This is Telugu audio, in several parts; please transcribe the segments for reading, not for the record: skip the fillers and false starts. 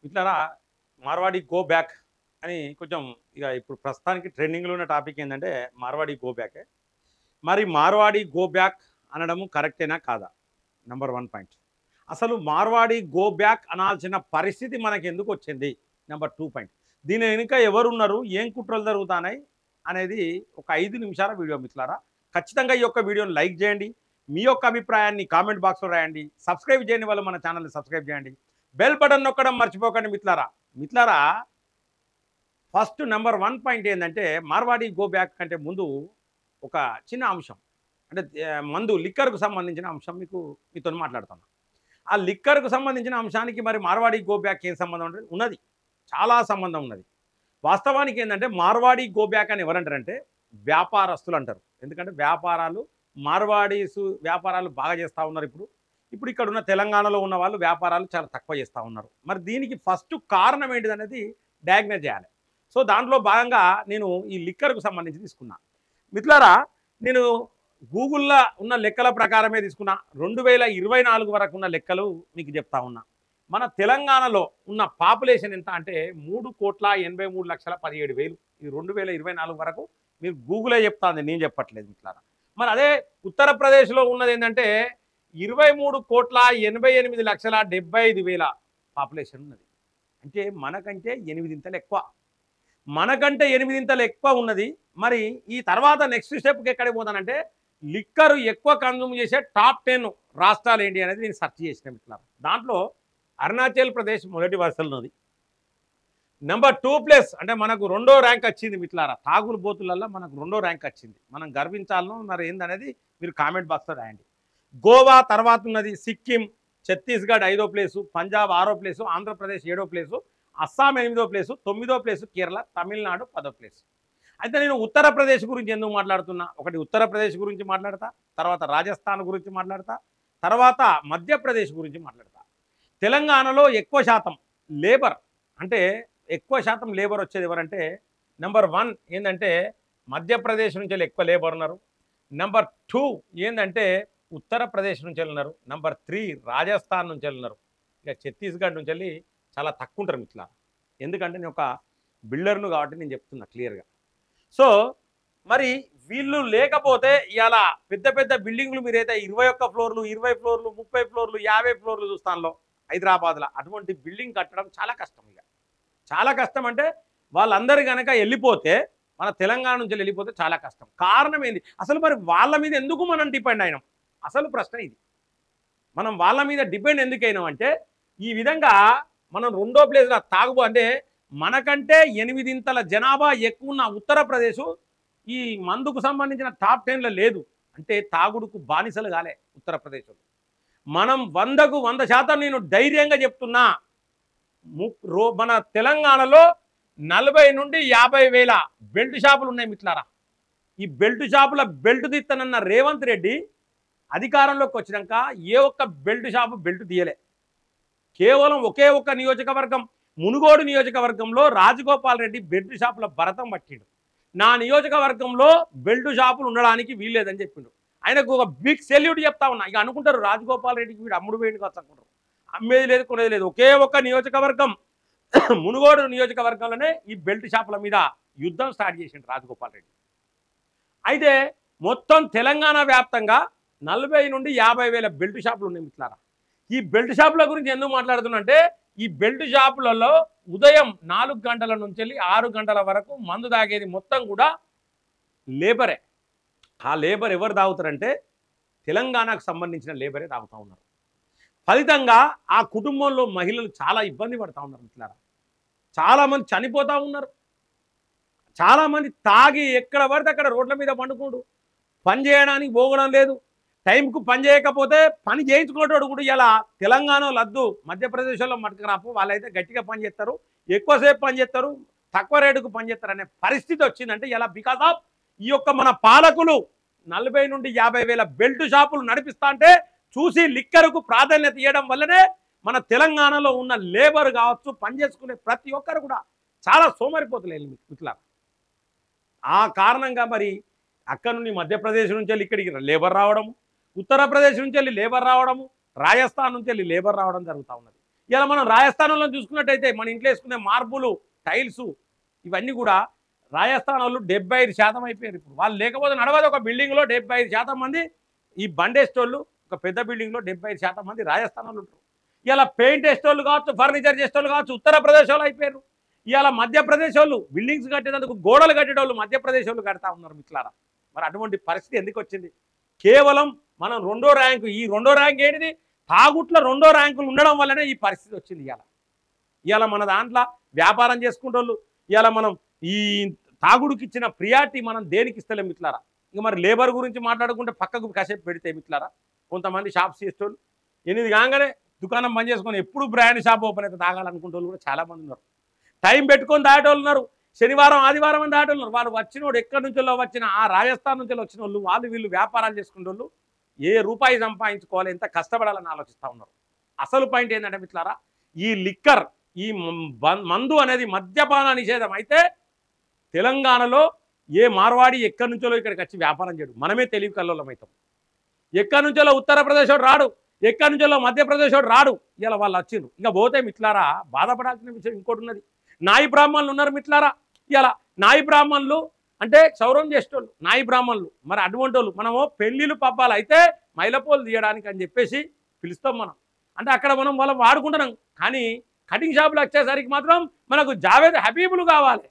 ఇట్లారా మార్వాడి గో బ్యాక్ అని కొంచెం ఇక ఇప్పుడు ప్రస్తుతానికి ట్రెండింగ్లో ఉన్న టాపిక్ ఏంటంటే మార్వాడి గో బ్యాకే. మరి మార్వాడి గో బ్యాక్ అనడము కరెక్టేనా కాదా? Number 1 point. అసలు మార్వాడి గో బ్యాక్ అనాల్సిన పరిస్థితి మనకి ఎందుకు వచ్చింది? Number 2 point. దీని వెనుక ఎవరున్నారు, ఏం కుట్రలు జరుగుతున్నాయి అనేది ఒక 5 నిమిషాల వీడియో మిత్రులారా. ఖచ్చితంగా ఈ యొక్క వీడియోని లైక్ చేయండి, మీ యొక్క అభిప్రాయాన్ని కామెంట్ బాక్స్లో రాయండి, సబ్స్క్రైబ్ చేయని వాళ్ళు మన ఛానల్ని సబ్స్క్రైబ్ చేయండి, బెల్ బటన్ నొక్కడం మర్చిపోకండి మిత్రులారా. మిత్రులారా, ఫస్ట్ నెంబర్ 1 పాయింట్ ఏంటంటే మార్వాడి గో బ్యాక్ కంటే ముందు ఒక చిన్న అంశం అంటే మందు లిక్కర్కు సంబంధించిన అంశం మీతో మాట్లాడుతున్నా. ఆ లిక్కర్కు సంబంధించిన అంశానికి మరి మార్వాడి గో బ్యాక్ ఏం సంబంధం ఉంటుంది? ఉన్నది, చాలా సంబంధం ఉన్నది. వాస్తవానికి ఏంటంటే మార్వాడి గో బ్యాక్ అని ఎవరంటారంటే వ్యాపారస్తులు అంటారు. ఎందుకంటే మార్వాడీసు వ్యాపారాలు బాగా చేస్తూ ఉన్నారు. ఇప్పుడు ఇక్కడ ఉన్న తెలంగాణలో ఉన్న వాళ్ళు వ్యాపారాలు చాలా తక్కువ చేస్తూ ఉన్నారు. మరి దీనికి ఫస్ట్ కారణం ఏంటిది అనేది డయాగ్నోస్ చేయాలి. సో దాంట్లో భాగంగా నేను ఈ లిక్కర్కు సంబంధించి తీసుకున్నా. మిత్రులారా, నేను గూగుల్లో ఉన్న లెక్కల ప్రకారమే తీసుకున్నా. 2024 వరకు ఉన్న లెక్కలు మీకు చెప్తా ఉన్నా. మన తెలంగాణలో ఉన్న పాపులేషన్ ఎంత అంటే 3,83,17,000. ఈ 2024 వరకు మీరు గూగులే చెప్తాంది, నేను చెప్పట్లేదు మిత్రులారా. మరి అదే ఉత్తరప్రదేశ్లో ఉన్నది ఏంటంటే 23,88,75,000 పాపులేషన్ ఉన్నది. అంటే మనకంటే 8 ఎక్కువ, మనకంటే 8 ఎక్కువ ఉన్నది. మరి ఈ తర్వాత నెక్స్ట్ స్టెప్కి ఎక్కడికి పోతానంటే లిక్కరు ఎక్కువ కన్జ్యూమ్ చేసే టాప్ 10 రాష్ట్రాలు ఏంటి అనేది నేను సెర్చ్ చేసిన మిత్రులారా. దాంట్లో అరుణాచల్ ప్రదేశ్ మొదటి వరుసలో ఉన్నది. నెంబర్ 2 ప్లేస్ అంటే మనకు 2వ ర్యాంక్ వచ్చింది మిత్రులారా. తాగులు బోతులలో మనకు 2వ ర్యాంక్ వచ్చింది. మనం గర్వించాలనో మరి ఏందనేది మీరు కామెంట్ బాక్స్లో రాయండి. గోవా తర్వాత ఉన్నది సిక్కిం, ఛత్తీస్గఢ్ 5వ ప్లేసు, పంజాబ్ 6వ ప్లేసు, ఆంధ్రప్రదేశ్ 7వ ప్లేసు, అస్సాం 8వ ప్లేసు, 9వ ప్లేసు కేరళ, తమిళనాడు 10వ ప్లేసు. అయితే నేను ఉత్తరప్రదేశ్ గురించి ఎందుకు మాట్లాడుతున్నా? ఒకటి ఉత్తరప్రదేశ్ గురించి మాట్లాడతా, తర్వాత రాజస్థాన్ గురించి మాట్లాడతా, తర్వాత మధ్యప్రదేశ్ గురించి మాట్లాడతా. తెలంగాణలో ఎక్కువ శాతం లేబర్ అంటే ఎక్కువ శాతం లేబర్ వచ్చేది ఎవరంటే నెంబర్ 1 ఏంటంటే మధ్యప్రదేశ్ నుంచి ఎక్కువ లేబర్ ఉన్నారు. నెంబర్ 2 ఏంటంటే ఉత్తరప్రదేశ్ నుంచి ఉన్నారు. నెంబర్ 3 రాజస్థాన్ నుంచి ఉన్నారు. ఇక ఛత్తీస్గఢ్ నుంచి వెళ్ళి చాలా తక్కువ ఉంటారు మిత్రులారా. ఎందుకంటే నేను ఒక బిల్డర్ను కాబట్టి నేను చెప్తున్నా క్లియర్గా. సో మరి వీళ్ళు లేకపోతే ఇలా పెద్ద పెద్ద బిల్డింగ్లు మీరైతే 21 ఫ్లోర్లు, 20 ఫ్లోర్లు, 30 ఫ్లోర్లు, 50 ఫ్లోర్లు చూస్తానులో హైదరాబాద్లో అటువంటి బిల్డింగ్ కట్టడం చాలా కష్టం. ఇక చాలా కష్టం అంటే వాళ్ళందరూ కనుక వెళ్ళిపోతే, మన తెలంగాణ నుంచి వెళ్ళిపోతే చాలా కష్టం. కారణం ఏంది అసలు? మరి వాళ్ళ మీద ఎందుకు మనం డిపెండ్ అయినాం? అసలు ప్రశ్న ఇది. మనం వాళ్ళ మీద డిపెండ్ ఎందుకు అయినాం అంటే ఈ విధంగా మనం 2వ ప్లేస్లో అంటే మనకంటే 8 జనాభా ఎక్కువ ఉన్న ఉత్తరప్రదేశ్ ఈ మందుకు సంబంధించిన టాప్ 10లో లేదు. అంటే తాగుడుకు బానిసలు కాలే ఉత్తరప్రదేశ్లో. మనం 100కు 100% నేను ధైర్యంగా చెప్తున్నా, మన తెలంగాణలో 40 నుండి 50 వేల బెల్ట్ షాపులు ఉన్నాయి మిత్రులారా. ఈ బెల్ట్ షాపుల బెల్ట్ తీస్తానన్న రేవంత్ రెడ్డి అధికారంలోకి వచ్చినాక ఏ ఒక్క బెల్ట్ షాపు బెల్ట్ తీయలే. కేవలం ఒకే ఒక్క నియోజకవర్గం, మునుగోడు నియోజకవర్గంలో రాజగోపాల్ రెడ్డి బెల్ట్ షాపుల భరతం పట్టిండు. నా నియోజకవర్గంలో బెల్ట్ షాపులు ఉండడానికి వీల్లేదని చెప్పిండు. ఆయనకు ఒక బిగ్ సెల్యూట్ చెప్తా ఉన్నా. ఇక అనుకుంటారు రాజగోపాల్ రెడ్డికి వీడు అమ్ముడు వేయండి కావచ్చు అనుకుంటారు. అమ్మేది లేదు, కొనేది లేదు. ఒకే ఒక్క నియోజకవర్గం మునుగోడు నియోజకవర్గంలోనే ఈ బెల్ట్ షాపుల మీద యుద్ధం స్టార్ట్ చేసిండు రాజగోపాల్ రెడ్డి. అయితే మొత్తం తెలంగాణ వ్యాప్తంగా 40 నుండి 50 వేల బెల్ట్ షాపులు ఉన్నాయి మిత్రులారా. ఈ బెల్ట్ షాపుల గురించి ఎందుకు మాట్లాడుతున్నా అంటే ఈ బెల్ట్ షాపులలో ఉదయం 4 గంటల నుంచి 6 గంటల వరకు మందు తాగేది మొత్తం కూడా లేబరే. ఆ లేబర్ ఎవరు తాగుతారంటే తెలంగాణకు సంబంధించిన లేబరే తాగుతూ ఉన్నారు. ఫలితంగా ఆ కుటుంబంలో మహిళలు చాలా ఇబ్బంది పడుతూ ఉన్నారు మిత్రులారా. చాలామంది చనిపోతూ ఉన్నారు. చాలామంది తాగి ఎక్కడ పడితే అక్కడ రోడ్ల మీద పండుకుంటూ పని చేయడానికి పోగడం లేదు. టైంకు పని చేయకపోతే పని చేయించుకునేటోడు కూడా ఇలా తెలంగాణలో లద్దు, మధ్యప్రదేశ్లో మటుకు రాపు. వాళ్ళైతే గట్టిగా పని చేస్తారు, ఎక్కువసేపు పని చేస్తారు, తక్కువ రేటుకు పని చేస్తారు అనే పరిస్థితి వచ్చిందంటే ఇలా బికాస్ ఆఫ్ ఈ యొక్క మన పాలకులు 40 నుండి 50 వేల బెల్ట్ షాపులు నడిపిస్తా అంటే చూసి లిక్కర్కు ప్రాధాన్యత ఇవ్వడం వల్లనే మన తెలంగాణలో ఉన్న లేబర్ కావచ్చు, పని చేసుకునే ప్రతి ఒక్కరు కూడా చాలా సోమరిపోతులేదు మిత్రులారా. ఆ కారణంగా మరి అక్కడ నుండి మధ్యప్రదేశ్ నుంచి వెళ్ళి ఇక్కడికి లేబర్ రావడము, ఉత్తరప్రదేశ్ నుంచి వెళ్ళి లేబర్ రావడము, రాజస్థాన్ నుంచి వెళ్ళి లేబర్ రావడం జరుగుతూ ఉన్నది. ఇలా మనం రాజస్థానంలో చూసుకున్నట్టయితే మన ఇంట్లో వేసుకునే మార్బులు టైల్స్ ఇవన్నీ కూడా రాజస్థాన్ వాళ్ళు 75% అయిపోయారు. ఇప్పుడు వాళ్ళు లేకపోతే నడవదు. ఒక బిల్డింగ్లో 75% మంది ఈ బండేస్టోళ్ళు, ఒక పెద్ద బిల్డింగ్లో 75% మంది రాజస్థాన్ వాళ్ళు ఉంటారు. ఇలా పెయింట్ వేసేటోళ్ళు కావచ్చు, ఫర్నిచర్ చేసేటోళ్ళు కావచ్చు ఉత్తరప్రదేశ్ వాళ్ళు అయిపోయారు. ఇవాళ మధ్యప్రదేశ్ వాళ్ళు బిల్డింగ్స్ కట్టేందుకు గోడలు కట్టేటోళ్ళు మధ్యప్రదేశ్ వాళ్ళు కడతా ఉన్నారు మిత్రులారా. మరి అటువంటి పరిస్థితి ఎందుకు వచ్చింది? కేవలం మనం రెండో ర్యాంకు, ఈ రెండో ర్యాంక్ ఏంటిది? తాగుట్ల రెండో ర్యాంకులు ఉండడం వల్లనే ఈ పరిస్థితి వచ్చింది. ఇవాళ మన దాంట్లో వ్యాపారం చేసుకుంటోళ్ళు ఇవాళ మనం ఈ తాగుడికి ఇచ్చిన ప్రియారిటీ మనం దేనికి ఇస్తలేం మిత్రులారా. ఇక మరి లేబర్ గురించి మాట్లాడుకుంటే పక్కకు కాసేపు పెడితే మిత్రులారా, కొంతమంది షాప్స్ చేసేటోళ్ళు 8 కాగానే దుకాణం బంద్ చేసుకొని ఎప్పుడు బ్రాండ్ షాప్ ఓపెన్ అయితే తాగాలనుకుంటే కూడా చాలామంది ఉన్నారు. టైం పెట్టుకొని దాటోళ్ళు ఉన్నారు. శనివారం ఆదివారం అని దాటోళ్ళు ఉన్నారు. వాళ్ళు వచ్చినోడు ఎక్కడి నుంచో వచ్చిన ఆ రాజస్థాన్ నుంచి వచ్చిన వాళ్ళు వాళ్ళు వీళ్ళు వ్యాపారాలు చేసుకునే వాళ్ళు ఏ రూపాయి సంపాదించుకోవాలి, ఎంత కష్టపడాలని ఆలోచిస్తూ ఉన్నారు. అసలు పాయింట్ ఏంటంటే మిత్రులారా, ఈ లిక్కర్, ఈ మందు అనేది మద్యపాన నిషేధం అయితే తెలంగాణలో ఏ మార్వాడి ఎక్కడి నుంచో ఇక్కడికి వచ్చి వ్యాపారం చేయడు. మనమే తెలివి కల్లోలం అవుతాం. ఎక్కడి నుంచో ఉత్తరప్రదేశ్ వాడు రాడు, ఎక్కడి నుంచో మధ్యప్రదేశ్ వాడు రాడు. ఇలా వాళ్ళు వచ్చిండ్రు. ఇంకా పోతే మిత్రులారా బాధపడాల్సిన విషయం ఇంకోటి ఉన్నది. నాయి బ్రాహ్మణులు ఉన్నారు మిత్రులారా. ఇలా నాయి బ్రాహ్మణులు అంటే క్షౌరం చేసేటోళ్ళు నాయి బ్రాహ్మణులు. మరి అటువంటి వాళ్ళు మనము పెళ్ళిళ్ళు పబ్బాలు అయితే మైలపోలు తీయడానికి అని చెప్పేసి పిలుస్తాం మనం. అంటే అక్కడ మనం వాళ్ళని వాడుకుంటున్నాం. కానీ కటింగ్ షాపులు వచ్చేసరికి మాత్రం మనకు జావేద్ హబీబులు కావాలి.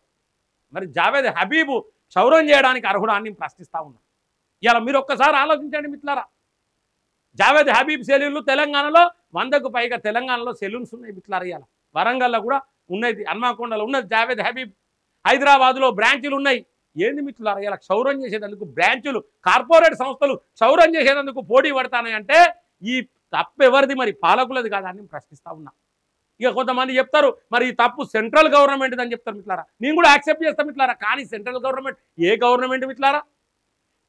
మరి జావేద్ హబీబు క్షౌరం చేయడానికి అర్హుడా అని ప్రశ్నిస్తూ ఉన్నాం. ఇలా మీరు ఒక్కసారి ఆలోచించండి మిత్రులారా. జావేద్ హబీబ్ సెలూన్లు తెలంగాణలో 100కు పైగా తెలంగాణలో సెలూన్స్ ఉన్నాయి మిత్రులారా. ఇలా వరంగల్లో కూడా ఉన్నది, హన్మకొండలో ఉన్నది జావేద్ హబీబ్. హైదరాబాద్లో బ్రాంచులు ఉన్నాయి. ఏంది మిత్రులారా ఇలా క్షౌరం చేసేందుకు బ్రాంచులు, కార్పొరేట్ సంస్థలు క్షౌరం చేసేందుకు పోటీ పడతానంటే ఈ తప్పు ఎవరిది? మరి పాలకులది కాదా అని ప్రశ్నిస్తూ ఉన్నా. ఇక కొంతమంది చెప్తారు మరి ఈ తప్పు సెంట్రల్ గవర్నమెంట్ అని చెప్తారు మిత్రులారా. నేను కూడా యాక్సెప్ట్ చేస్తాను మిత్రులారా. కానీ సెంట్రల్ గవర్నమెంట్ ఏ గవర్నమెంట్ మిత్రులారా?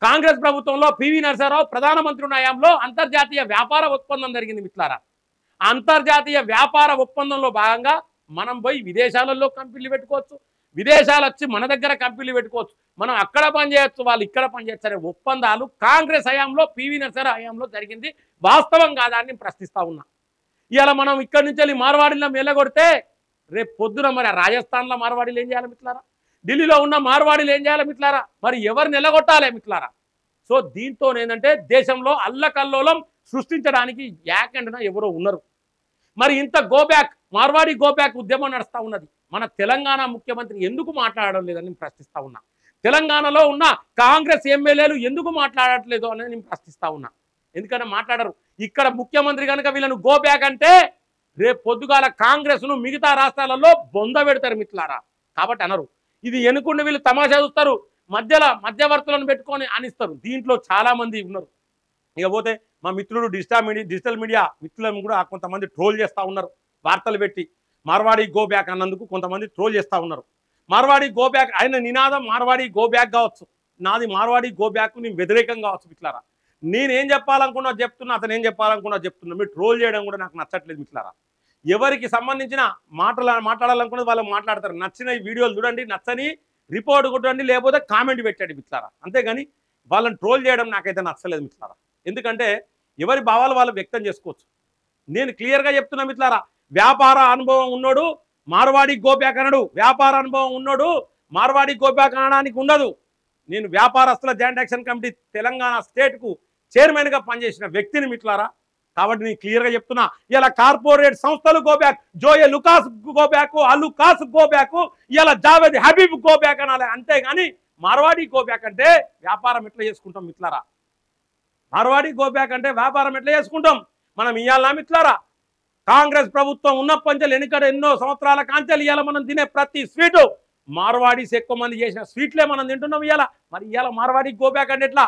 కాంగ్రెస్ ప్రభుత్వంలో పివి నరసింహారావు ప్రధానమంత్రి హయాంలో అంతర్జాతీయ వ్యాపార ఒప్పందం జరిగింది మిత్రులారా. అంతర్జాతీయ వ్యాపార ఒప్పందంలో భాగంగా మనం పోయి విదేశాలలో కంపెనీలు పెట్టుకోవచ్చు, విదేశాలు వచ్చి మన దగ్గర కంపెనీలు పెట్టుకోవచ్చు, మనం అక్కడ పనిచేయచ్చు, వాళ్ళు ఇక్కడ పనిచేయచ్చు అనే ఒప్పందాలు కాంగ్రెస్ హయాంలో పివి నరసింహారావు హయాంలో జరిగింది. వాస్తవం కాదా అని ప్రశ్నిస్తూ ఉన్నా. ఇవాళ మనం ఇక్కడి నుంచి వెళ్ళి మార్వాడీలో మెల్లగొడితే రేపు పొద్దున మరి రాజస్థాన్లో మార్వాడీలు ఏం చేయాలి మిత్రులారా? ఢిల్లీలో ఉన్న మార్వాడీలు ఏం చేయాలి మిత్రులారా? మరి ఎవరు నిలగొట్టాలి మిత్రులారా? సో దీంతో ఏంటంటే దేశంలో అల్లకల్లోలం సృష్టించడానికి యాకండ్న ఎవరో ఉన్నారు. మరి ఇంత గోబ్యాక్ మార్వాడి గోబ్యాక్ ఉద్యమం నడుస్తూ ఉన్నది. మన తెలంగాణ ముఖ్యమంత్రి ఎందుకు మాట్లాడడం లేదని నేను ప్రశ్నిస్తూ ఉన్నా. తెలంగాణలో ఉన్న కాంగ్రెస్ ఎమ్మెల్యేలు ఎందుకు మాట్లాడట్లేదు అనేది నేను ప్రశ్నిస్తూ ఉన్నా. ఎందుకంటే మాట్లాడరు. ఇక్కడ ముఖ్యమంత్రి కనుక వీళ్ళను గోబ్యాక్ అంటే రేపు పొద్దుగాల కాంగ్రెస్ను మిగతా రాష్ట్రాలలో బొంద పెడతారు మిత్రులారా. కాబట్టి అనరు. ఇది ఎన్నుకుంటే వీళ్ళు తమాషా చూస్తారు, మధ్యవర్తులను పెట్టుకొని అనిస్తారు. దీంట్లో చాలామంది ఉన్నారు. ఇకపోతే మా మిత్రుడు డిజిటల్ మీడియా మిత్రులను కూడా కొంతమంది ట్రోల్ చేస్తూ ఉన్నారు. వార్తలు పెట్టి మార్వాడి గో బ్యాక్ అన్నందుకు కొంతమంది ట్రోల్ చేస్తూ ఉన్నారు. మార్వాడి గో బ్యాక్ ఆయన నినాదం మార్వాడి గో బ్యాక్ కావచ్చు, నాది మార్వాడి గో బ్యాక్ నేను వ్యతిరేకం కావచ్చు మిత్రులారా. నేనేం చెప్పాలనుకున్నా చెప్తున్నా, అతను ఏం చెప్పాలనుకున్నా చెప్తున్నా. మీరు ట్రోల్ చేయడం కూడా నాకు నచ్చట్లేదు మిత్రులారా. ఎవరికి సంబంధించిన మాట్లాడాలనుకున్నది వాళ్ళు మాట్లాడతారు. నచ్చిన వీడియోలు చూడండి, నచ్చని రిపోర్ట్ కొట్టండి, లేకపోతే కామెంట్ పెట్టండి మిత్రులారా. అంతేగాని వాళ్ళని ట్రోల్ చేయడం నాకైతే నచ్చలేదు మిత్రులారా. ఎందుకంటే ఎవరి భావాలు వాళ్ళు వ్యక్తం చేసుకోవచ్చు. నేను క్లియర్గా చెప్తున్నా మిత్రులారా, వ్యాపార అనుభవం ఉన్నోడు మార్వాడి గోబ్యాక్ అనడు, వ్యాపార అనుభవం ఉన్నోడు మార్వాడి గోబ్యాక్ అనడానికి ఉండదు. నేను వ్యాపారస్తుల జాయింట్ యాక్షన్ కమిటీ తెలంగాణ స్టేట్కు చైర్మన్గా పనిచేసిన వ్యక్తిని మిత్రులారా. కాబట్టి నేను క్లియర్గా చెప్తున్నా, ఇలా కార్పొరేట్ సంస్థలు go back, Joyalukkas go back, Alukkas go back, ఇలా జావేద్ హబీబ్ గోబ్యాక్ అనాలి. అంతేగాని మార్వాడి గోబ్యాక్ అంటే వ్యాపారం ఎట్లా చేసుకుంటాం మిత్రులారా? మార్వాడి గోబ్యాక్ అంటే వ్యాపారం ఎట్లా చేసుకుంటాం మనం? ఇవాళ మిత్రులారా కాంగ్రెస్ ప్రభుత్వం ఉన్నప్పంచెలు ఎన్నో సంవత్సరాల కాంచెలు ఇవాళ మనం తినే ప్రతి స్వీటు మార్వాడీస్ ఎక్కువ మంది చేసిన స్వీట్లే మనం తింటున్నాం ఇవాళ. మరి ఇవాళ మార్వాడి గోబ్యాక్ అంటే ఎట్లా?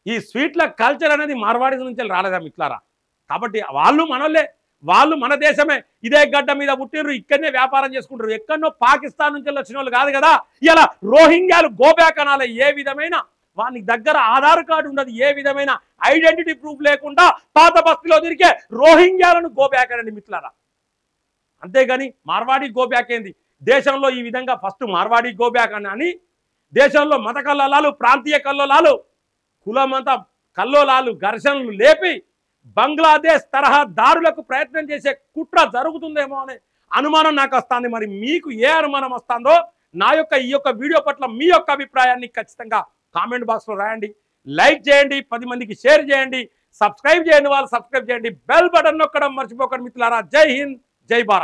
ఈ స్వీట్ల కల్చర్ అనేది మార్వాడీస్ నుంచి రాలేదా మిత్రులారా? కాబట్టి వాళ్ళు మనోళ్ళే, వాళ్ళు మన దేశమే, ఇదే గడ్డ మీద పుట్టిర్రు, ఇక్కడనే వ్యాపారం చేసుకుంటారు. ఎక్కడనో పాకిస్తాన్ నుంచి వచ్చిన వాళ్ళు కాదు కదా. ఇలా రోహింగ్యాలు గోబ్యాక్ అనాలి. ఏ విధమైన వాని దగ్గర ఆధార్ కార్డు ఉండదు, ఏ విధమైన ఐడెంటిటీ ప్రూఫ్ లేకుండా పాత బస్తీలో తిరిగే రోహింగ్యాలను గోబ్యాక్ అనండి మిత్రులారా. అంతేగాని మార్వాడి గోబ్యాక్ ఏంది? దేశంలో ఈ విధంగా ఫస్ట్ మార్వాడి గోబ్యాక్ అని దేశంలో మత కల్లోలాలు, ప్రాంతీయ కల్లోలాలు, కులమంతా కల్లోలాలు, ఘర్షణలు లేపి బంగ్లాదేశ్ తరహా దారులకు ప్రయత్నం చేసే కుట్ర జరుగుతుందేమో అనే అనుమానం నాకు వస్తుంది. మరి మీకు ఏ అనుమానం వస్తుందో ఈ యొక్క వీడియో పట్ల మీ యొక్క అభిప్రాయాన్ని ఖచ్చితంగా కామెంట్ బాక్స్లో రాయండి. లైక్ చేయండి, 10 మందికి షేర్ చేయండి, సబ్స్క్రైబ్ చేయండి, వాళ్ళు సబ్స్క్రైబ్ చేయండి, బెల్ బటన్ నొక్కడం మర్చిపోకండి మిత్రులారా. జై హింద్, జై భారత్.